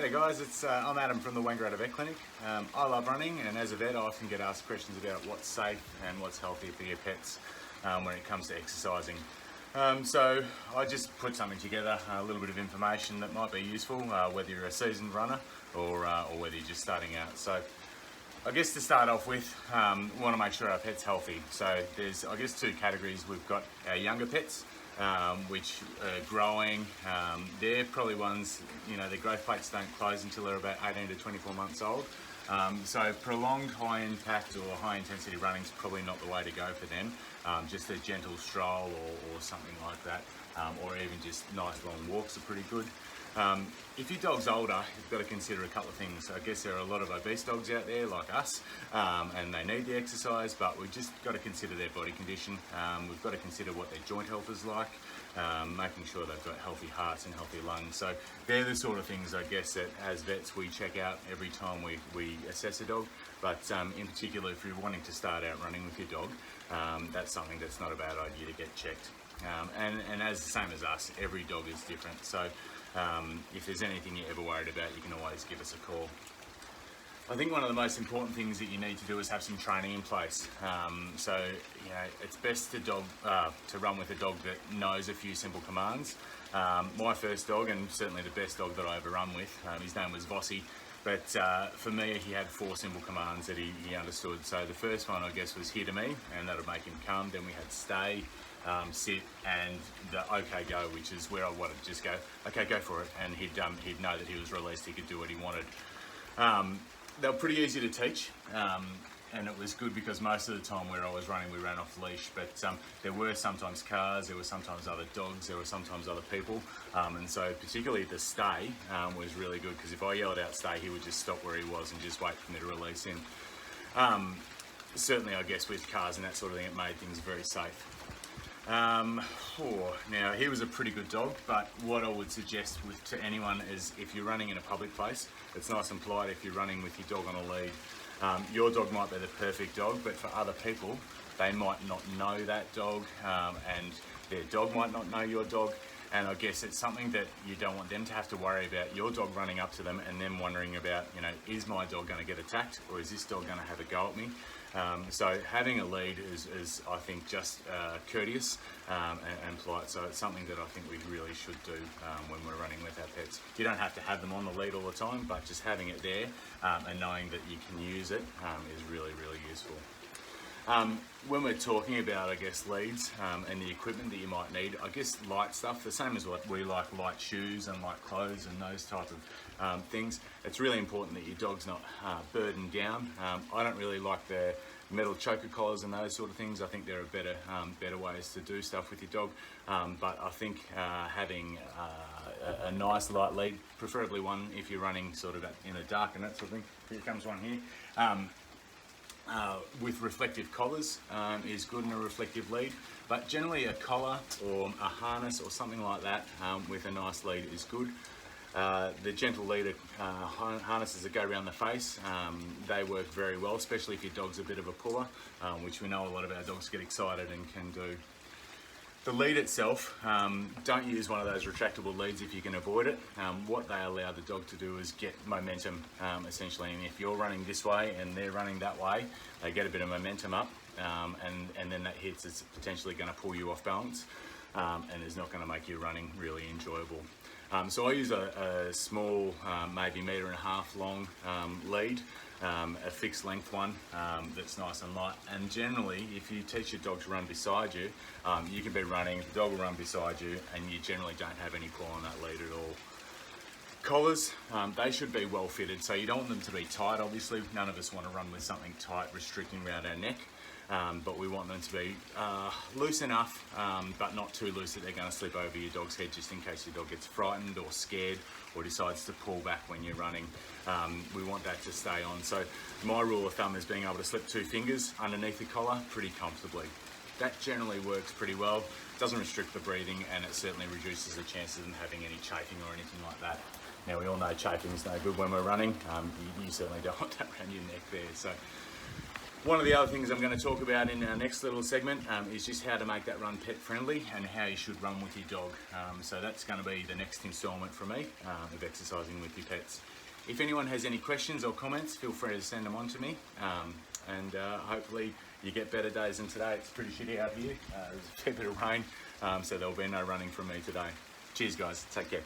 G'day guys, I'm Adam from the Wangaratta Vet Clinic. I love running, and as a vet I often get asked questions about what's safe and what's healthy for your pets when it comes to exercising. So I just put something together, a little bit of information that might be useful, whether you're a seasoned runner or whether you're just starting out. So I guess to start off with, we want to make sure our pet's healthy. So there's, I guess, two categories. We've got our younger pets, which are growing. They're probably ones, their growth plates don't close until they're about 18 to 24 months old. So prolonged high impact or high intensity running is probably not the way to go for them. Just a gentle stroll or something like that, or even just nice long walks are pretty good. If your dog's older, you've got to consider a couple of things. I guess there are a lot of obese dogs out there like us, and they need the exercise, but we've just got to consider their body condition. We've got to consider what their joint health is like, making sure they've got healthy hearts and healthy lungs. So they're the sort of things, I guess, that as vets we check out every time we assess a dog. But in particular, if you're wanting to start out running with your dog, that's something that's not a bad idea to get checked. And as the same as us, every dog is different. So if there's anything you're ever worried about, you can always give us a call. I think one of the most important things that you need to do is have some training in place. So it's best to run with a dog that knows a few simple commands. My first dog, and certainly the best dog that I ever run with, his name was Vossi. But for me, he had 4 simple commands that he understood. So the first one, I guess, was here to me, and that would make him come. Then we had stay, sit, and the okay go, which is where I wanted to just go, okay, go for it. And he'd know that he was released, he could do what he wanted. They were pretty easy to teach, and it was good because most of the time where I was running, we ran off leash, but there were sometimes cars, there were sometimes other dogs, there were sometimes other people, and so particularly the stay was really good, because if I yelled out stay, he would just stop where he was and just wait for me to release him. Certainly, I guess, with cars and that sort of thing, it made things very safe. Now, he was a pretty good dog, but what I would suggest to anyone is if you're running in a public place, it's nice and polite if you're running with your dog on a lead. Your dog might be the perfect dog, but for other people, they might not know that dog, and their dog might not know your dog. And I guess it's something that you don't want them to have to worry about your dog running up to them and them wondering about, is my dog going to get attacked, or is this dog going to have a go at me? So having a lead is I think, just courteous and polite. So it's something that I think we really should do when we're running with our pets. You don't have to have them on the lead all the time, but just having it there and knowing that you can use it is really, really useful. When we're talking about, I guess, leads and the equipment that you might need, I guess light stuff, the same as what we like, light shoes and light clothes and those type of things. It's really important that your dog's not burdened down. I don't really like the metal choker collars and those sort of things. I think there are better ways to do stuff with your dog, but I think having a nice light lead, preferably one if you're running sort of in the dark and that sort of thing. Here comes one here. With reflective collars is good, in a reflective lead, but generally a collar or a harness or something like that with a nice lead is good. The gentle leader harnesses that go around the face, they work very well, especially if your dog's a bit of a puller, which we know a lot of our dogs get excited and can do. The lead itself, don't use one of those retractable leads if you can avoid it. What they allow the dog to do is get momentum, essentially, and if you're running this way and they're running that way, they get a bit of momentum up, and then that hits, it's potentially going to pull you off balance, and is not going to make your running really enjoyable. So I use a small, maybe 1.5 meter long lead, a fixed length one that's nice and light. And generally, if you teach your dog to run beside you, you can be running, the dog will run beside you, and you generally don't have any pull on that lead at all. Collars, they should be well fitted, so you don't want them to be tight. Obviously, none of us want to run with something tight restricting around our neck. But we want them to be loose enough, but not too loose that they're going to slip over your dog's head, just in case your dog gets frightened or scared or decides to pull back when you're running. We want that to stay on. So my rule of thumb is being able to slip 2 fingers underneath the collar pretty comfortably. That generally works pretty well. Doesn't restrict the breathing, and it certainly reduces the chances of them having any chafing or anything like that. Now, we all know chafing is no good when we're running. You certainly don't want that around your neck there. So One of the other things I'm going to talk about in our next little segment is just how to make that run pet friendly and how you should run with your dog. So that's going to be the next instalment from me of exercising with your pets. If anyone has any questions or comments, feel free to send them on to me, and hopefully you get better days than today. It's pretty shitty out here. There's a fair bit of rain, so there'll be no running from me today. Cheers guys, take care.